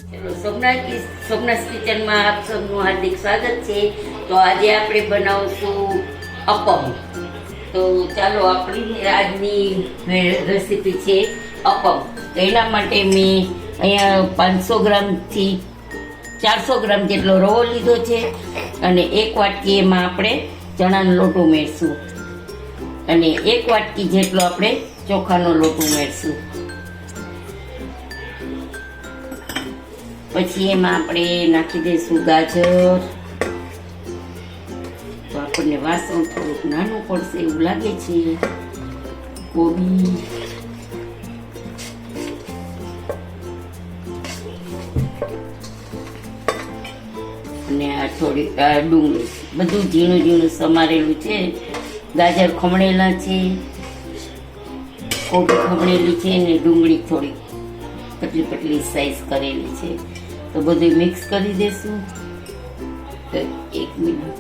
ચલો સોમનાથ કિચનમાં આપ સૌનું હાર્દિક સ્વાગત છે। તો આજે આપણે બનાવશું અપમ। તો ચાલો આપણી આજની રેસીપી છે અપમ। તો એના માટે મેં અહીંયા 500 ગ્રામથી 400 ગ્રામ જેટલો રવો લીધો છે અને 1 વાટકી એમાં આપણે ચણાનો લોટ ઉમેરશું અને 1 વાટકી જેટલો આપણે ચોખાનો લોટ ઉમેરશું। પછી એમાં આપણે નાખી દઈશું ગાજર। તો આપણને વાસણ થોડુંક નાનું પડશે એવું લાગે છે। કોબી, અને આ થોડી ડુંગળી, બધું ઝીણું ઝીણું સમારેલું છે। ગાજર ખમણેલા છે, કોબી ખમણેલી છે અને ડુંગળી થોડી પતલી પતલી સાઈઝ કરેલી છે। તો બધું મિક્સ કરી દેશું। તો 1 મિનિટ।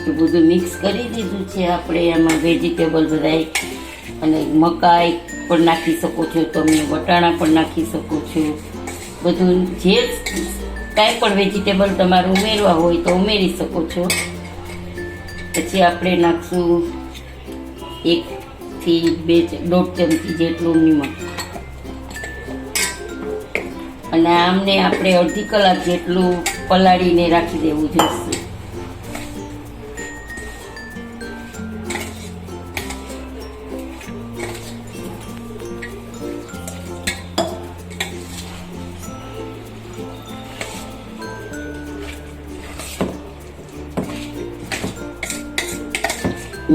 તો બધું મિક્સ કરી દીધું છે આપણે। આમાં વેજીટેબલ બધાય અને મકાઈ પણ નાખી શકો છો તમે, વટાણા પણ નાખી શકો છો। બધું જે કાંઈ પણ વેજીટેબલ તમારે ઉમેરવા હોય તો ઉમેરી શકો છો। પછી આપણે નાખશું 1 થી 1.5 ચમચી જેટલું નિમક અને આમને આપણે અડધી કલાક જેટલું પલાળીને રાખી દેવું જોઈશે।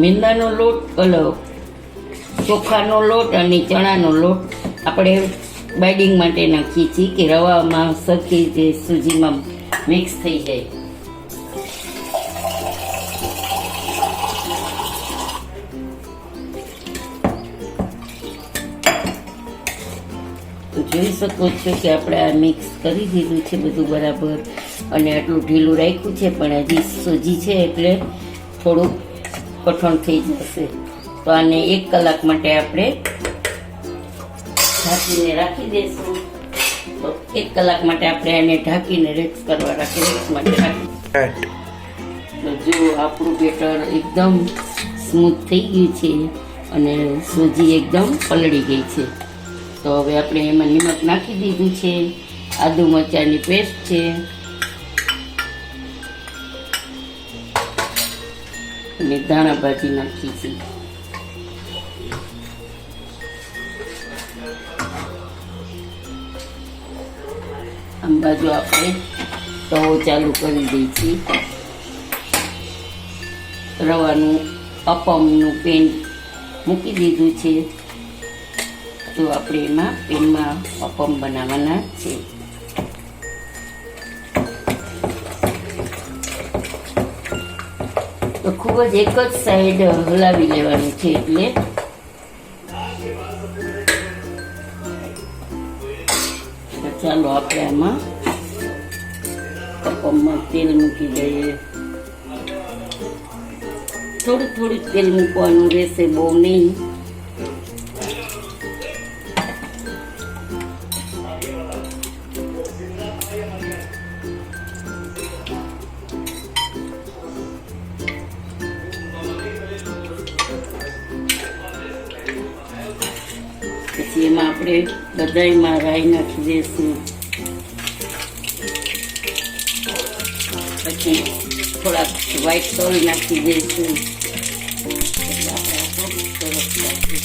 મેંદાનો લોટ, ચોખાનો લોટ અને ચણાનો લોટ આપણે બાઇડિંગ માટે નાખીએ છીએ કે રવામાં સરખી રીતે સૂજીમાં મિક્સ થઈ જાય। તો જોઈ શકો છો કે આપણે આ મિક્સ કરી દીધું છે બધું બરાબર અને આટલું ઢીલું રાખ્યું છે, પણ હજી સૂજી છે એટલે થોડુંક કઠણ થઈ જશે। તો આને 1 કલાક માટે આપણે ઢાંકીને રાખી દઈશું। તો 1 કલાક માટે આપણે આને ઢાંકીને રેક્સ કરવા રાખી। તો જો આપણું બેટર એકદમ સ્મૂથ થઈ ગયું છે અને સૂજી એકદમ પલળી ગઈ છે। તો હવે આપણે એમાં નિમક નાખી દીધું છે, આદુ મરચાંની પેસ્ટ છે અને ધાણા ભાજી નાખી છે। આમ બાજુ આપણે તવો ચાલુ કરી દઈએ છીએ। રવાનું અપમનું પેન મૂકી દીધું છે। તો આપણે એમાં પેનમાં અપમ બનાવવાના છે। તો ખૂબ જ એક જ સાઈડ હલાવી લેવાનું છે એટલે ચાલો આપણે આમાં અપમમાં તેલ મૂકી દઈએ। થોડું થોડું તેલ મૂકવાનું રહેશે, બહુ નહીં। પછી એમાં આપણે બધાયમાં રાઈ નાખી દઈશું। પછી થોડાક વ્હાઈટ સોલ નાખી દઈશું એટલે આપણે સરસ લાગશે।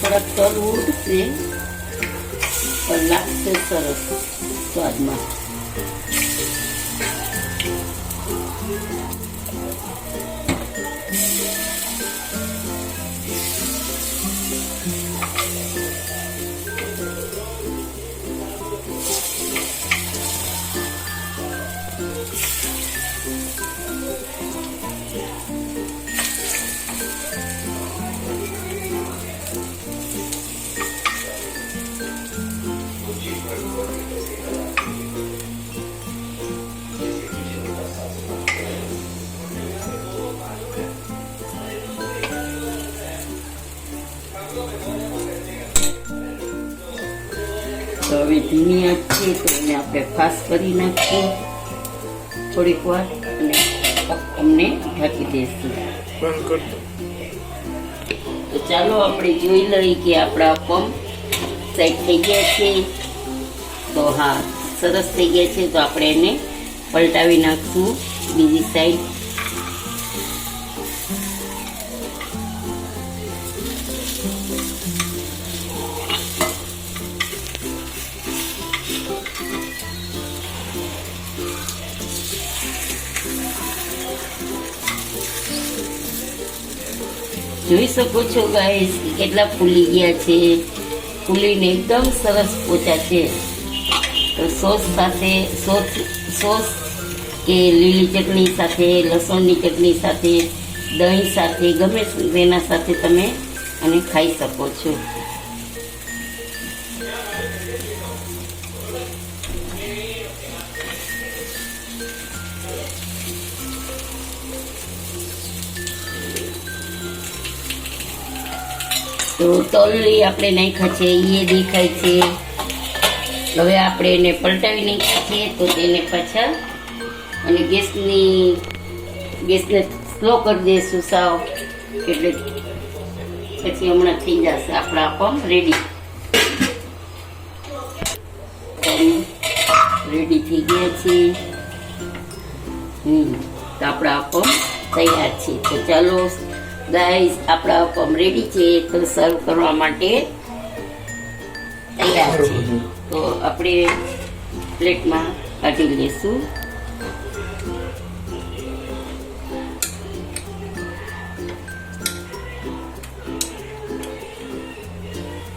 થોડાક તલ ઉડશે પણ લાગશે સરસ સ્વાદમાં। તો હવે ધીમી આંચ છે તો એને આપણે ફાસ્ટ કરી નાખીશું થોડીક વાર અને અમને ઢાંકી દઈશું. તો ચાલો આપણે જોઈ લઈએ કે આપણા પંપ સેટ થઈ ગયા છે. તો હા, સરસ થઈ ગયા છે. તો આપણે એને પલટાવી નાખશું બીજી સાઈડ. જોઈ શકો છો ગાઈસ કેટલા ફૂલી ગયા છે. ફૂલીને એકદમ સરસ પોચા છે. તો સોસ સાથે સોસ કે લીલી ચટણી સાથે, લસણની ચટણી સાથે, દહીં સાથે, ગમે તેના સાથે તમે આને ખાઈ શકો છો. તો તલ આપણે નાખ્યા છે એ દેખાય છે. હવે આપણે એને પલટાવી નાખ્યા છે. તો તેને પાછા અને ગેસને સ્લો કરી દઈશું સાવ, એટલે પછી હમણાં થઈ જશે આપણા પંપ રેડી. રેડી થઈ ગયા છે. તો આપણા પંપ તૈયાર છે. તો ચાલો ગાઈસ આપણા પંપ રેડી છે. તો સર્વ કરવા માટે તૈયાર છે. તો આપણે પ્લેટમાં કાઢી લઈશું.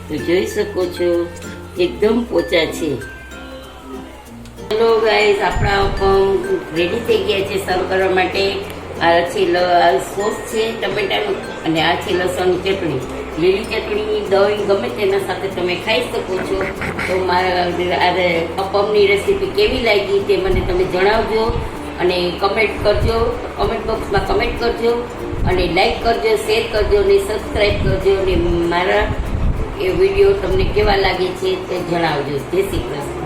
તો જોઈ શકો છો એકદમ પોચા છે. હેલો ગાઈસ આપણા પંપ રેડી થઈ ગયા છે સર્વ કરવા માટે. આ છે સોસ છે ટમેટાનું અને આ છે લસણની ચટણી. લીલી ચટણી, દહીં ગમે તેના સાથે તમે ખાઈ શકો છો. તો મારા પંપની રેસીપી કેવી લાગી તે મને તમે જણાવજો અને કમેન્ટ કરજો. કમેન્ટ બોક્સમાં કમેન્ટ કરજો અને લાઈક કરજો, શેર કરજો અને સબસ્ક્રાઈબ કરજો. અને મારા એ વિડીયો તમને કેવા લાગે છે તે જણાવજો. જય શ્રી કૃષ્ણ.